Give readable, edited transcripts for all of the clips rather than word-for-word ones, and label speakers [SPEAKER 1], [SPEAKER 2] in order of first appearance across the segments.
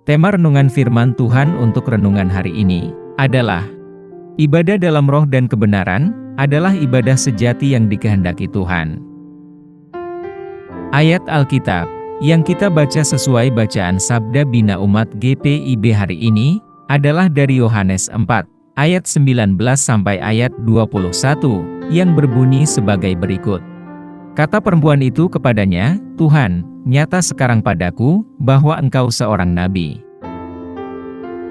[SPEAKER 1] Tema renungan firman Tuhan untuk renungan hari ini adalah ibadah dalam roh dan kebenaran adalah ibadah sejati yang dikehendaki Tuhan. Ayat Alkitab yang kita baca sesuai bacaan Sabda Bina Umat GPIB hari ini adalah dari Yohanes 4 ayat 19 sampai ayat 21 yang berbunyi sebagai berikut. Kata perempuan itu kepadanya, "Tuhan, nyata sekarang padaku, bahwa engkau seorang nabi.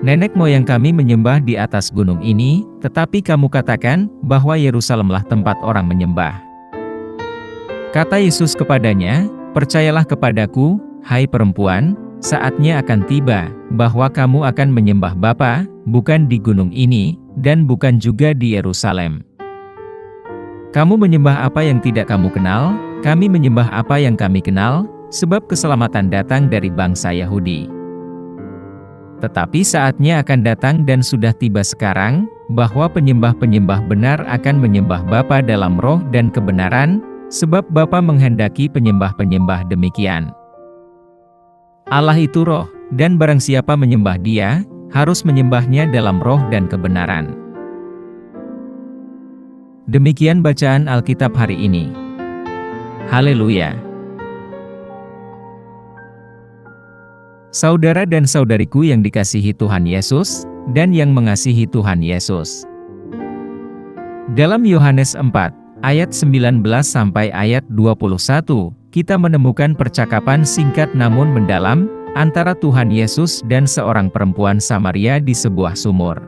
[SPEAKER 1] Nenek moyang kami menyembah di atas gunung ini, tetapi kamu katakan, bahwa Yerusalemlah tempat orang menyembah." Kata Yesus kepadanya, "Percayalah kepadaku, hai perempuan, saatnya akan tiba, bahwa kamu akan menyembah Bapa, bukan di gunung ini, dan bukan juga di Yerusalem. Kamu menyembah apa yang tidak kamu kenal, kami menyembah apa yang kami kenal, sebab keselamatan datang dari bangsa Yahudi. Tetapi saatnya akan datang dan sudah tiba sekarang, bahwa penyembah-penyembah benar akan menyembah Bapa dalam roh dan kebenaran, sebab Bapa menghendaki penyembah-penyembah demikian. Allah itu roh, dan barang siapa menyembah Dia, harus menyembahnya dalam roh dan kebenaran." Demikian bacaan Alkitab hari ini. Haleluya! Saudara dan saudariku yang dikasihi Tuhan Yesus, dan yang mengasihi Tuhan Yesus. Dalam Yohanes 4, ayat 19 sampai ayat 21, kita menemukan percakapan singkat namun mendalam, antara Tuhan Yesus dan seorang perempuan Samaria di sebuah sumur.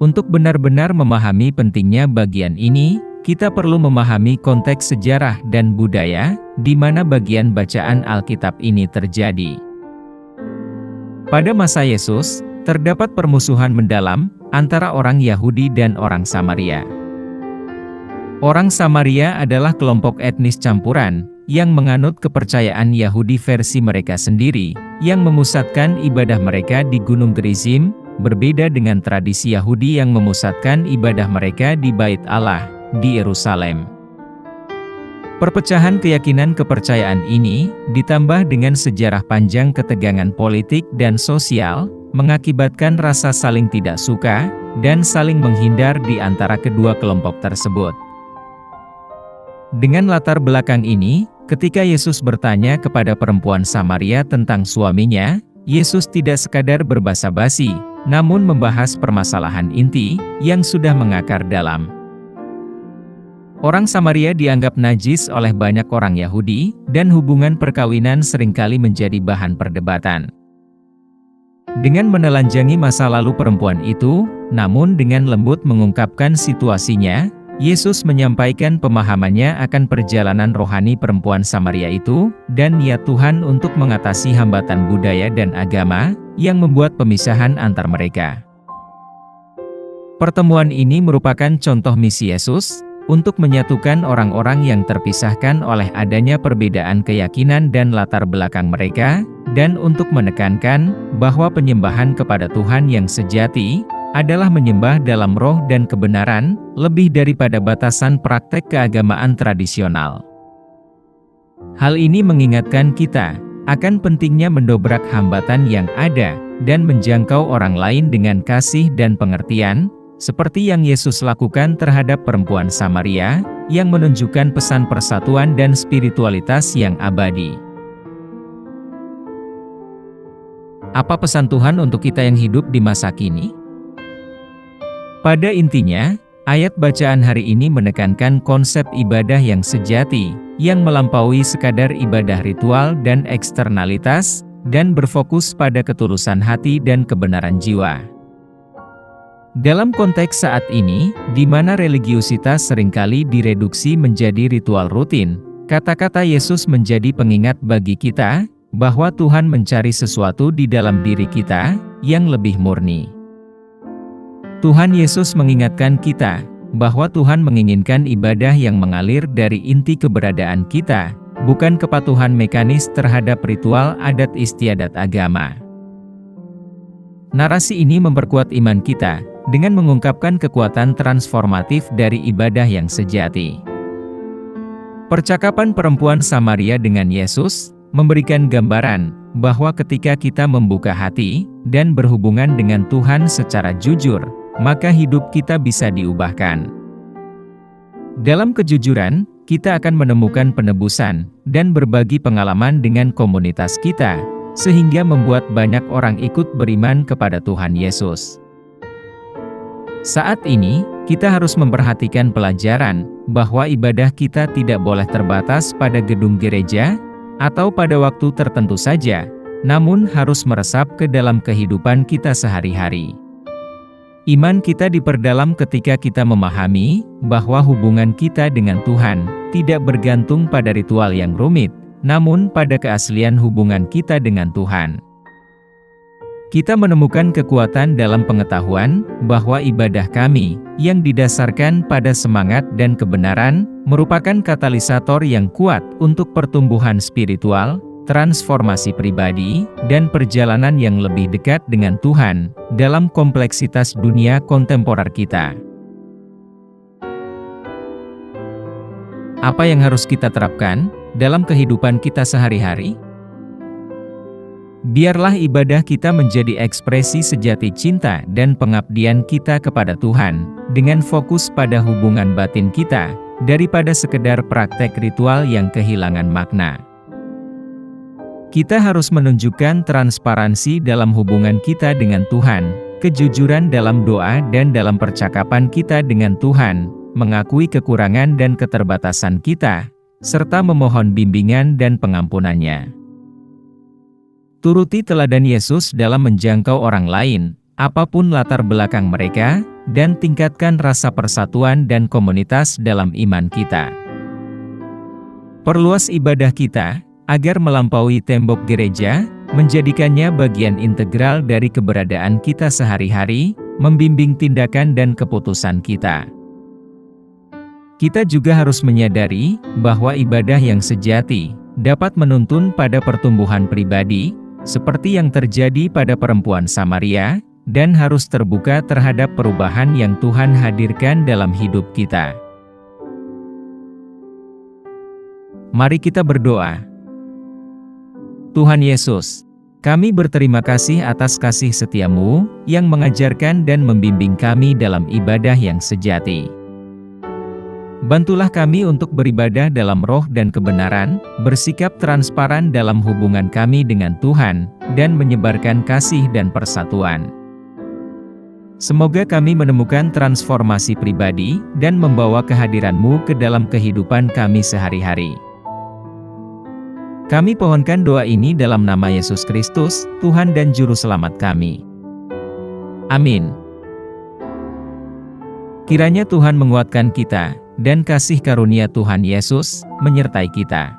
[SPEAKER 1] Untuk benar-benar memahami pentingnya bagian ini, kita perlu memahami konteks sejarah dan budaya, di mana bagian bacaan Alkitab ini terjadi. Pada masa Yesus, terdapat permusuhan mendalam antara orang Yahudi dan orang Samaria. Orang Samaria adalah kelompok etnis campuran, yang menganut kepercayaan Yahudi versi mereka sendiri, yang memusatkan ibadah mereka di Gunung Gerizim, berbeda dengan tradisi Yahudi yang memusatkan ibadah mereka di Bait Allah, di Yerusalem. Perpecahan keyakinan kepercayaan ini, ditambah dengan sejarah panjang ketegangan politik dan sosial, mengakibatkan rasa saling tidak suka, dan saling menghindar di antara kedua kelompok tersebut. Dengan latar belakang ini, ketika Yesus bertanya kepada perempuan Samaria tentang suaminya, Yesus tidak sekadar berbasa-basi, namun membahas permasalahan inti yang sudah mengakar dalam. Orang Samaria dianggap najis oleh banyak orang Yahudi, dan hubungan perkawinan seringkali menjadi bahan perdebatan. Dengan menelanjangi masa lalu perempuan itu, namun dengan lembut mengungkapkan situasinya, Yesus menyampaikan pemahamannya akan perjalanan rohani perempuan Samaria itu, dan niat Tuhan untuk mengatasi hambatan budaya dan agama, yang membuat pemisahan antar mereka. Pertemuan ini merupakan contoh misi Yesus, untuk menyatukan orang-orang yang terpisahkan oleh adanya perbedaan keyakinan dan latar belakang mereka, dan untuk menekankan, bahwa penyembahan kepada Tuhan yang sejati, adalah menyembah dalam roh dan kebenaran, lebih daripada batasan praktek keagamaan tradisional. Hal ini mengingatkan kita akan pentingnya mendobrak hambatan yang ada, dan menjangkau orang lain dengan kasih dan pengertian, seperti yang Yesus lakukan terhadap perempuan Samaria, yang menunjukkan pesan persatuan dan spiritualitas yang abadi. Apa pesan Tuhan untuk kita yang hidup di masa kini? Pada intinya, ayat bacaan hari ini menekankan konsep ibadah yang sejati, yang melampaui sekadar ibadah ritual dan eksternalitas, dan berfokus pada ketulusan hati dan kebenaran jiwa. Dalam konteks saat ini, di mana religiusitas seringkali direduksi menjadi ritual rutin, kata-kata Yesus menjadi pengingat bagi kita, bahwa Tuhan mencari sesuatu di dalam diri kita, yang lebih murni. Tuhan Yesus mengingatkan kita, bahwa Tuhan menginginkan ibadah yang mengalir dari inti keberadaan kita, bukan kepatuhan mekanis terhadap ritual adat istiadat agama. Narasi ini memperkuat iman kita, dengan mengungkapkan kekuatan transformatif dari ibadah yang sejati. Percakapan perempuan Samaria dengan Yesus memberikan gambaran bahwa ketika kita membuka hati dan berhubungan dengan Tuhan secara jujur, maka hidup kita bisa diubahkan. Dalam kejujuran, kita akan menemukan penebusan dan berbagi pengalaman dengan komunitas kita, sehingga membuat banyak orang ikut beriman kepada Tuhan Yesus. Saat ini, kita harus memperhatikan pelajaran bahwa ibadah kita tidak boleh terbatas pada gedung gereja atau pada waktu tertentu saja, namun harus meresap ke dalam kehidupan kita sehari-hari. Iman kita diperdalam ketika kita memahami bahwa hubungan kita dengan Tuhan tidak bergantung pada ritual yang rumit, namun pada keaslian hubungan kita dengan Tuhan. Kita menemukan kekuatan dalam pengetahuan bahwa ibadah kami, yang didasarkan pada semangat dan kebenaran, merupakan katalisator yang kuat untuk pertumbuhan spiritual, transformasi pribadi, dan perjalanan yang lebih dekat dengan Tuhan dalam kompleksitas dunia kontemporer kita. Apa yang harus kita terapkan dalam kehidupan kita sehari-hari? Biarlah ibadah kita menjadi ekspresi sejati cinta dan pengabdian kita kepada Tuhan, dengan fokus pada hubungan batin kita, daripada sekedar praktek ritual yang kehilangan makna. Kita harus menunjukkan transparansi dalam hubungan kita dengan Tuhan, kejujuran dalam doa dan dalam percakapan kita dengan Tuhan, mengakui kekurangan dan keterbatasan kita, serta memohon bimbingan dan pengampunannya. Turuti teladan Yesus dalam menjangkau orang lain, apapun latar belakang mereka, dan tingkatkan rasa persatuan dan komunitas dalam iman kita. Perluas ibadah kita, agar melampaui tembok gereja, menjadikannya bagian integral dari keberadaan kita sehari-hari, membimbing tindakan dan keputusan kita. Kita juga harus menyadari bahwa ibadah yang sejati dapat menuntun pada pertumbuhan pribadi, seperti yang terjadi pada perempuan Samaria, dan harus terbuka terhadap perubahan yang Tuhan hadirkan dalam hidup kita. Mari kita berdoa. Tuhan Yesus, kami berterima kasih atas kasih setia-Mu yang mengajarkan dan membimbing kami dalam ibadah yang sejati. Bantulah kami untuk beribadah dalam roh dan kebenaran, bersikap transparan dalam hubungan kami dengan Tuhan, dan menyebarkan kasih dan persatuan. Semoga kami menemukan transformasi pribadi, dan membawa kehadiran-Mu ke dalam kehidupan kami sehari-hari. Kami pohonkan doa ini dalam nama Yesus Kristus, Tuhan dan Juru Selamat kami. Amin. Kiranya Tuhan menguatkan kita, dan kasih karunia Tuhan Yesus menyertai kita.